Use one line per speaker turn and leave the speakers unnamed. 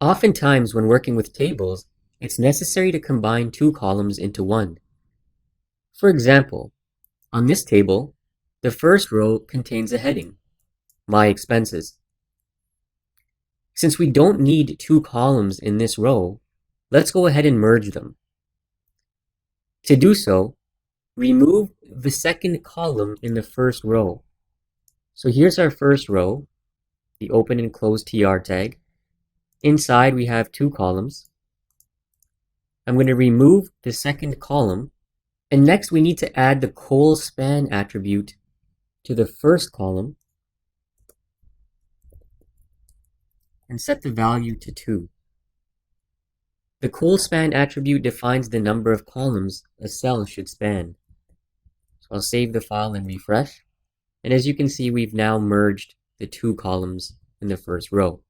Oftentimes, when working with tables, it's necessary to combine two columns into one. For example, on this table, the first row contains a heading, My Expenses. Since we don't need two columns in this row, let's go ahead and merge them. To do so, remove the second column in the first row. So here's our first row, the open and close TR tag. Inside we have two columns. I'm going to remove the second column, and next we need to add the col_span attribute to the first column and set the value to 2. The col_span attribute defines the number of columns a cell should span. So I'll save the file and refresh. And as you can see, we've now merged the two columns in the first row.